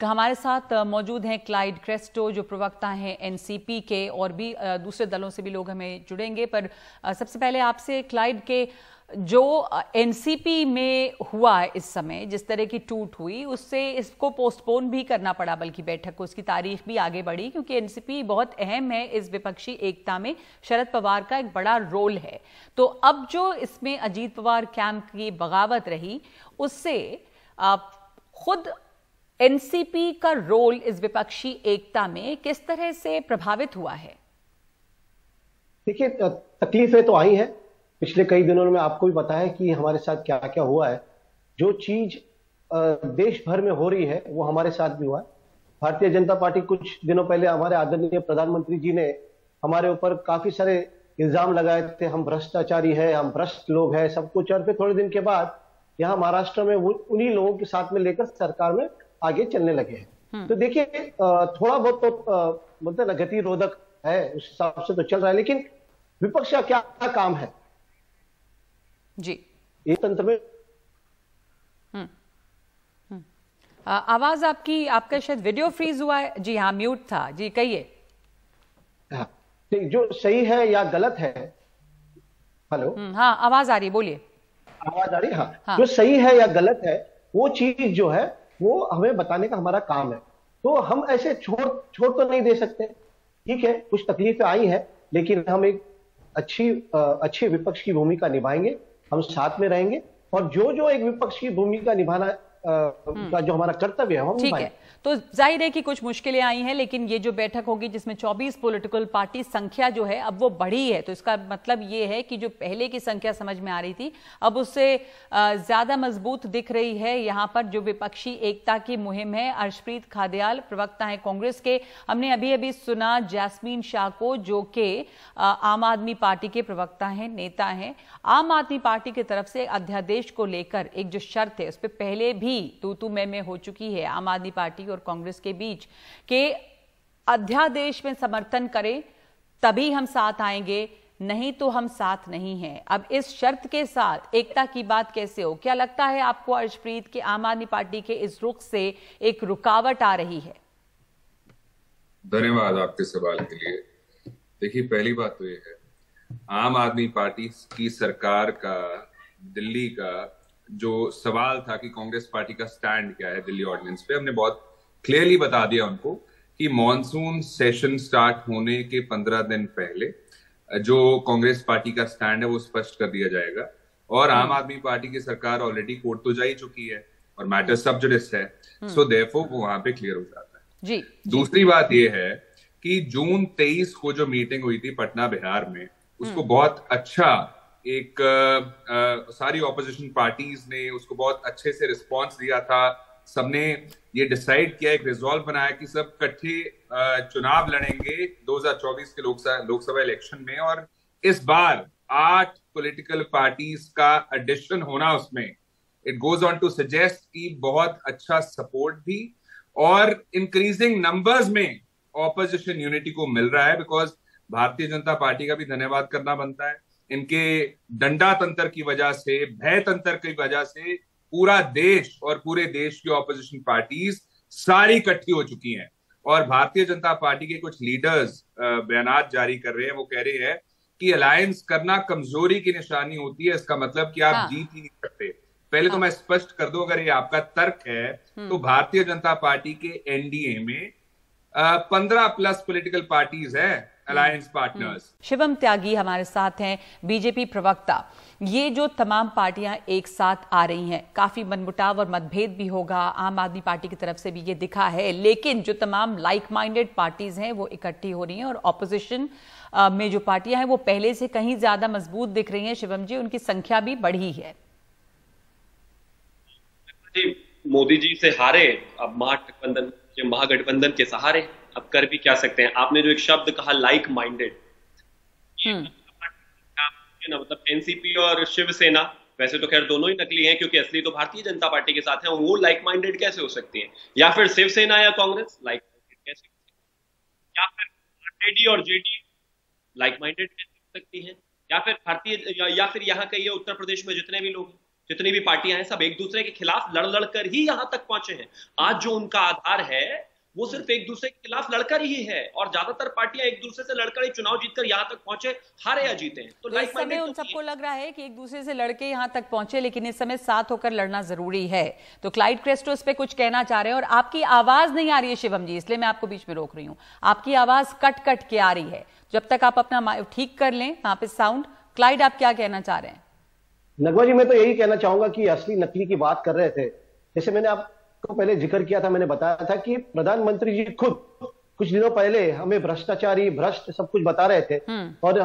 हमारे साथ मौजूद हैं क्लाइड क्रेस्टो, जो प्रवक्ता हैं एनसीपी के, और भी दूसरे दलों से भी लोग हमें जुड़ेंगे। पर सबसे पहले आपसे क्लाइड के, जो एनसीपी में हुआ इस समय, जिस तरह की टूट हुई, उससे इसको पोस्टपोन भी करना पड़ा, बल्कि बैठक को, उसकी तारीख भी आगे बढ़ी, क्योंकि एनसीपी बहुत अहम है इस विपक्षी एकता में। शरद पवार का एक बड़ा रोल है। तो अब जो इसमें अजीत पवार कैंप की बगावत रही, उससे खुद एनसीपी का रोल इस विपक्षी एकता में किस तरह से प्रभावित हुआ है? देखिए, तकलीफें तो आई हैं। पिछले कई दिनों में आपको भी पता है कि हमारे साथ क्या क्या हुआ है। जो चीज देश भर में हो रही है वो हमारे साथ भी हुआ है। भारतीय जनता पार्टी कुछ दिनों पहले हमारे आदरणीय प्रधानमंत्री जी ने हमारे ऊपर काफी सारे इल्जाम लगाए थे, हम भ्रष्टाचारी है, हम भ्रष्ट लोग हैं, सब कुछ। और फिर थोड़े दिन के बाद यहाँ महाराष्ट्र में उन्हीं लोगों के साथ में लेकर सरकार में आगे चलने लगे हैं। तो देखिए, थोड़ा बहुत तो मतलब ना गतिरोधक है, उस हिसाब से तो चल रहा है। लेकिन विपक्ष का क्या काम है जी ये तंत्र में? आवाज आपका शायद वीडियो फ्रीज हुआ है। जी हाँ, म्यूट था। जी कहिए। हाँ, जो सही है या गलत है। हेलो, हाँ आवाज आ रही है, बोलिए। आवाज आ रही है? हाँ, हाँ। जो सही है या गलत है वो चीज जो है वो हमें बताने का हमारा काम है। तो हम ऐसे छोड़ तो नहीं दे सकते। ठीक है, कुछ तकलीफें आई हैं, लेकिन हम एक अच्छी विपक्ष की भूमिका निभाएंगे, हम साथ में रहेंगे, और जो एक विपक्ष की भूमिका निभाना का जो हमारा कर्तव्य है हम ठीक है। तो जाहिर है कि कुछ मुश्किलें आई हैं, लेकिन ये जो बैठक होगी जिसमें 24 पॉलिटिकल पार्टी, संख्या जो है अब वो बढ़ी है, तो इसका मतलब ये है कि जो पहले की संख्या समझ में आ रही थी अब उससे ज्यादा मजबूत दिख रही है। यहाँ पर जो विपक्षी एकता की मुहिम है, अर्शप्रीत खादियाल प्रवक्ता है कांग्रेस के, हमने अभी अभी सुना जैस्मीन शाह को, जो कि आम आदमी पार्टी के प्रवक्ता हैं, नेता हैं। आम आदमी पार्टी की तरफ से अध्यादेश को लेकर एक जो शर्त है, उस पर पहले भी तू मैं हो चुकी है आम आदमी पार्टी और कांग्रेस के बीच, के अध्यादेश में समर्थन करें तभी हम साथ आएंगे, नहीं तो हम साथ नहीं हैं। अब इस शर्त के साथ एकता की बात कैसे हो? क्या लगता है आपको अर्शप्रीत के आम आदमी पार्टी के इस रुख से एक रुकावट आ रही है? धन्यवाद आपके सवाल के लिए। देखिए, पहली बात तो ये है, आम आदमी पार्टी की सरकार का दिल्ली का जो सवाल था कि कांग्रेस पार्टी का स्टैंड क्या है दिल्ली ऑर्डिनेंस पे, हमने बहुत क्लियरली बता दिया उनको कि मॉनसून सेशन स्टार्ट होने के 15 दिन पहले जो कांग्रेस पार्टी का स्टैंड है वो स्पष्ट कर दिया जाएगा। और आम आदमी पार्टी की सरकार ऑलरेडी कोर्ट तो जा ही चुकी है और मैटर सब जुडिस है, सो देयरफॉर वो वहां पे क्लियर हो जाता है। जी। दूसरी बात ये है कि जून 23 को जो मीटिंग हुई थी पटना बिहार में, उसको बहुत अच्छा एक सारी ऑपोजिशन पार्टीज ने उसको बहुत अच्छे से रिस्पांस दिया था। सबने ये डिसाइड किया, एक रिजॉल्व बनाया कि सब इकट्ठे चुनाव लड़ेंगे 2024 के लोकसभा इलेक्शन में। और इस बार 8 पॉलिटिकल पार्टीज का एडिशन होना उसमें, it goes on to suggest कि बहुत अच्छा सपोर्ट भी और इंक्रीजिंग नंबर्स में ऑपोजिशन यूनिटी को मिल रहा है। बिकॉज भारतीय जनता पार्टी का भी धन्यवाद करना बनता है, इनके डंडा तंत्र की वजह से, भय तंत्र की वजह से पूरा देश और पूरे देश की ऑपोजिशन पार्टीज सारी इकट्ठी हो चुकी हैं। और भारतीय जनता पार्टी के कुछ लीडर्स बयानात जारी कर रहे हैं, वो कह रहे हैं कि अलायंस करना कमजोरी की निशानी होती है, इसका मतलब कि आप जीत ही नहीं सकते। पहले तो मैं स्पष्ट कर दूं, अगर ये आपका तर्क है तो भारतीय जनता पार्टी के एनडीए में 15+ पॉलिटिकल पार्टीज है अलायंस पार्टनर्स। शिवम त्यागी हमारे साथ हैं, बीजेपी प्रवक्ता। ये जो तमाम पार्टियां एक साथ आ रही हैं, काफी मनमुटाव और मतभेद भी होगा, आम आदमी पार्टी की तरफ से भी ये दिखा है, लेकिन जो तमाम लाइक माइंडेड पार्टीज हैं वो इकट्ठी हो रही हैं और ऑपोजिशन में जो पार्टियां हैं वो पहले से कहीं ज्यादा मजबूत दिख रही हैं। शिवम जी, उनकी संख्या भी बढ़ी है। मोदी जी से हारे, अब महागठबंधन के सहारे, अब कर भी क्या सकते हैं। आपने जो एक शब्द कहा लाइक माइंडेड, मतलब एनसीपी और शिवसेना, वैसे तो खैर दोनों ही नकली हैं क्योंकि असली तो भारतीय जनता पार्टी के साथ हैं, वो लाइक माइंडेड कैसे हो सकती हैं? या फिर शिवसेना या कांग्रेस लाइक माइंडेड कैसे हो सकती है? या फिर आरजेडी और जेडी लाइक माइंडेड कैसे हो सकती है? या फिर भारतीय, या फिर यहाँ कहिए उत्तर प्रदेश में जितने भी लोग हैं जितनी भी पार्टियां हैं सब एक दूसरे के खिलाफ लड़ लड़कर ही यहां तक पहुंचे हैं। आज जो उनका आधार है वो सिर्फ एक दूसरे के खिलाफ लड़कर ही है, और ज्यादातर पार्टियां एक दूसरे से लड़कर ही चुनाव जीतकर यहां तक पहुंचे, हारे या जीते हैं। तो इस समय उन सबको लग रहा है कि एक दूसरे से लड़के यहां तक पहुंचे, लेकिन इस समय साथ होकर लड़ना जरूरी है। तो क्लाइड क्रेस्टो इस पे कुछ कहना चाह रहे हैं, और आपकी आवाज नहीं आ रही है शिवम जी, इसलिए मैं आपको बीच में रोक रही हूं। आपकी आवाज कट कट के आ रही है, जब तक आप अपना ठीक कर लें वहां पे साउंड। क्लाइड, आप क्या कहना चाह रहे हैं? नगमा जी, मैं तो यही कहना चाहूंगा कि असली नकली की बात कर रहे थे। जैसे मैंने आपको पहले जिक्र किया था, मैंने बताया था कि प्रधानमंत्री जी खुद कुछ दिनों पहले हमें भ्रष्टाचारी, भ्रष्ट सब कुछ बता रहे थे, और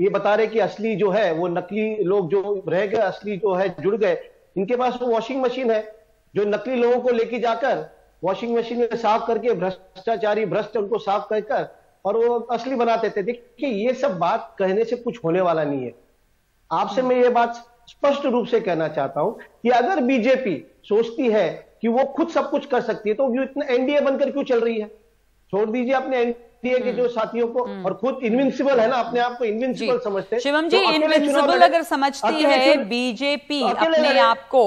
ये बता रहे कि असली जो है वो नकली लोग जो रह गए, असली जो है जुड़ गए। इनके पास वो वॉशिंग मशीन है जो नकली लोगों को लेके जाकर वॉशिंग मशीन में साफ करके भ्रष्टाचारी, भ्रष्ट उनको साफ कर और वो असली बनाते थे। देखिए, ये सब बात कहने से कुछ होने वाला नहीं है। आपसे मैं ये बात स्पष्ट रूप से कहना चाहता हूं कि अगर बीजेपी सोचती है कि वो खुद सब कुछ कर सकती है तो वो इतना एनडीए बनकर क्यों चल रही है? छोड़ दीजिए अपने एनडीए के जो साथियों को, और खुद इनविंसिबल है ना, अपने आप को इनविंसिबल समझते हैं। शिवम जी, इनविंसिबल अगर समझती है बीजेपी अपने आप को,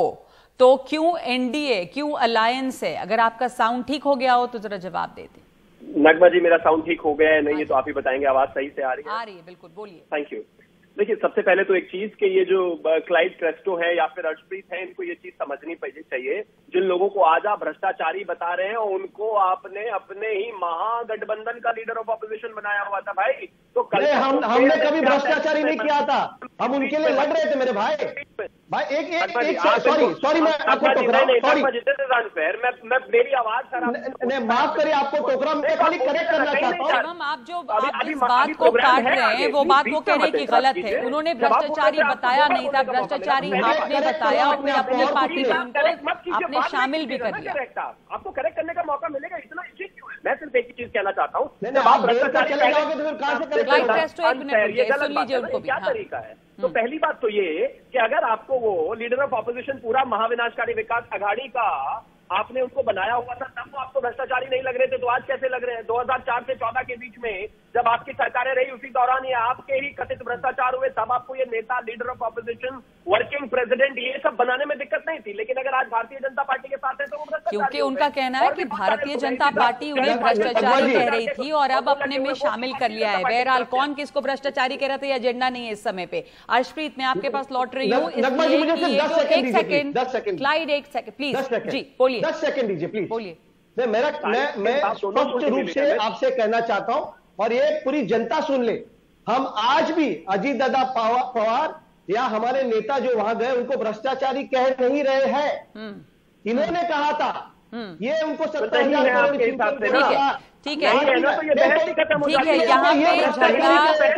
तो क्यों एनडीए, क्यों अलायंस है? अगर आपका साउंड ठीक हो गया हो तो जरा जवाब दे दें। नगमा जी, मेरा साउंड ठीक हो गया है नहीं, ये तो आप ही बताएंगे। आवाज सही से आ रही है? आ रही है, बिल्कुल, बोलिए। Thank you. देखिए, सबसे पहले तो एक चीज कि ये जो क्लाइड क्रेस्टो है या फिर अर्शप्रीत है, इनको ये चीज समझनी चाहिए, जिन लोगों को आज आप भ्रष्टाचारी बता रहे हैं उनको आपने अपने ही महागठबंधन का लीडर ऑफ अपोजिशन बनाया हुआ था भाई। तो कल हमने कभी भ्रष्टाचारी नहीं किया था, हम उनके लिए लड़ रहे थे मेरे भाई। सॉरी मैं आपको टोकरा, मैं मेरी आवाज खराब, माफ करिए आपको टोकरा, मैं खाली करेक्ट करना चाहता हूँ। आप जो इस बात को काट रहे हैं वो बात वो कह रहे हैं कि गलत है। उन्होंने भ्रष्टाचारी बताया नहीं था, भ्रष्टाचारी आपने बताया, और फिर अपनी पार्टी में उनको आपने शामिल भी कर लिया। आपको करेक्ट करने का मौका मिलेगा, इतना इजी क्यों है? मैं सिर्फ एक ही चीज कहना चाहता हूँ, क्या तरीका है? तो पहली बात तो ये कि अगर आपको वो लीडर ऑफ ऑपोजिशन पूरा महाविनाशकारी विकास अघाड़ी का आपने उनको बनाया हुआ था, तब वो आपको भ्रष्टाचारी नहीं लग रहे थे, तो आज कैसे लग रहे हैं? 2004 से 14 के बीच में जब आपकी सरकारें रही, उसी दौरान ये आपके ही कथित भ्रष्टाचार हुए, तब आपको ये नेता, leader of opposition, working president, ये सब बनाने में दिक्कत नहीं थी। लेकिन अगर आज भारतीय जनता पार्टी के साथ है तो वो भ्रष्टाचारी, क्योंकि उनका कहना है कि भारतीय जनता पार्टी उन्हें भ्रष्टाचारी कह रही थी और अब अपने में शामिल कर लिया है। बहरहाल कौन किसको भ्रष्टाचारी कह रहा था, ये एजेंडा नहीं है इस समय पे। अर्शप्रीत, मैं आपके पास लौट रही हूँ, एक सेकंड क्लाइड, एक सेकंड प्लीज जी, बोलिए। 10 सेकंड दीजिए प्लीज, बोलिए। मैं स्पष्ट रूप से आपसे कहना चाहता हूं, और ये पूरी जनता सुन ले, हम आज भी अजीत दादा पवार या हमारे नेता जो वहां गए उनको भ्रष्टाचारी कह नहीं रहे हैं। इन्होंने कहा था, ये उनको 70,000 करोड़, ठीक है, यहाँ पे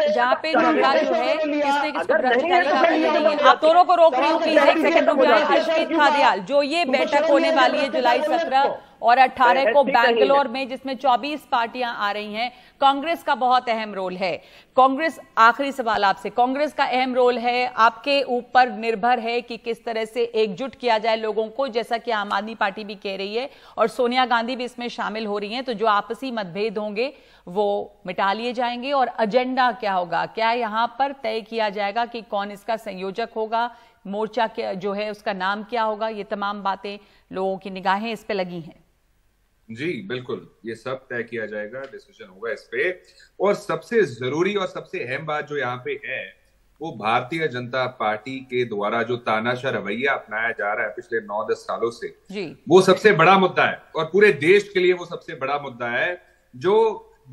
जहाँ पे झगड़ा जो है किसने किसको भ्रष्टाचारी कहा नहीं है। आप दोनों को रोक रही हूँ, प्लीज एक सेकंड रुक जाए। अर्शप्रीत खादियाल, जो ये बैठक होने वाली है जुलाई 17 और 18 को बैंगलोर में, जिसमें 24 पार्टियां आ रही हैं, कांग्रेस का बहुत अहम रोल है। कांग्रेस, आखिरी सवाल आपसे, कांग्रेस का अहम रोल है, आपके ऊपर निर्भर है कि किस तरह से एकजुट किया जाए लोगों को, जैसा कि आम आदमी पार्टी भी कह रही है और सोनिया गांधी भी इसमें शामिल हो रही हैं। तो जो आपसी मतभेद होंगे वो मिटा लिए जाएंगे, और एजेंडा क्या होगा, क्या यहां पर तय किया जाएगा कि कौन इसका संयोजक होगा, मोर्चा क्या जो है उसका नाम क्या होगा, ये तमाम बातें लोगों की निगाहें इस पे लगी हैं। जी बिल्कुल, ये सब तय किया जाएगा, डिसीजन होगा इस पे। और सबसे जरूरी और सबसे अहम बात जो यहाँ पे है, वो भारतीय जनता पार्टी के द्वारा जो तानाशाह रवैया अपनाया जा रहा है पिछले 9-10 सालों से जी, वो सबसे बड़ा मुद्दा है, और पूरे देश के लिए वो सबसे बड़ा मुद्दा है। जो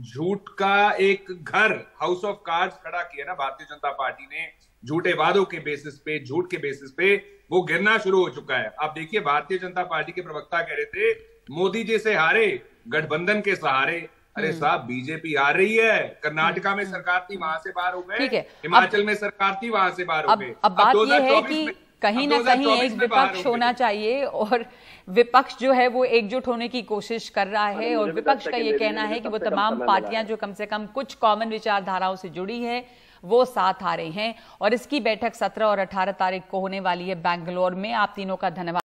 झूठ का एक घर, हाउस ऑफ कार्ड्स खड़ा किया ना भारतीय जनता पार्टी ने, झूठे वादों के बेसिस पे, झूठ के बेसिस पे, वो गिरना शुरू हो चुका है। आप देखिए, भारतीय जनता पार्टी के प्रवक्ता कह रहे थे मोदी जी से हारे, गठबंधन के सहारे। अरे साहब, बीजेपी आ रही है, कर्नाटका में सरकार थी, वहां से बाहर हो गए, हिमाचल में सरकार थी, वहां से बाहर हो गए। अब बात यह है कि कहीं ना कहीं एक विपक्ष होना चाहिए, और विपक्ष जो है वो एकजुट होने की कोशिश कर रहा है, और विपक्ष का ये कहना है कि वो तमाम पार्टियां जो कम से कम कुछ कॉमन विचारधाराओं से जुड़ी है वो साथ आ रही हैं। और इसकी बैठक 17 और 18 तारीख को होने वाली है बैंगलोर में। आप तीनों का धन्यवाद।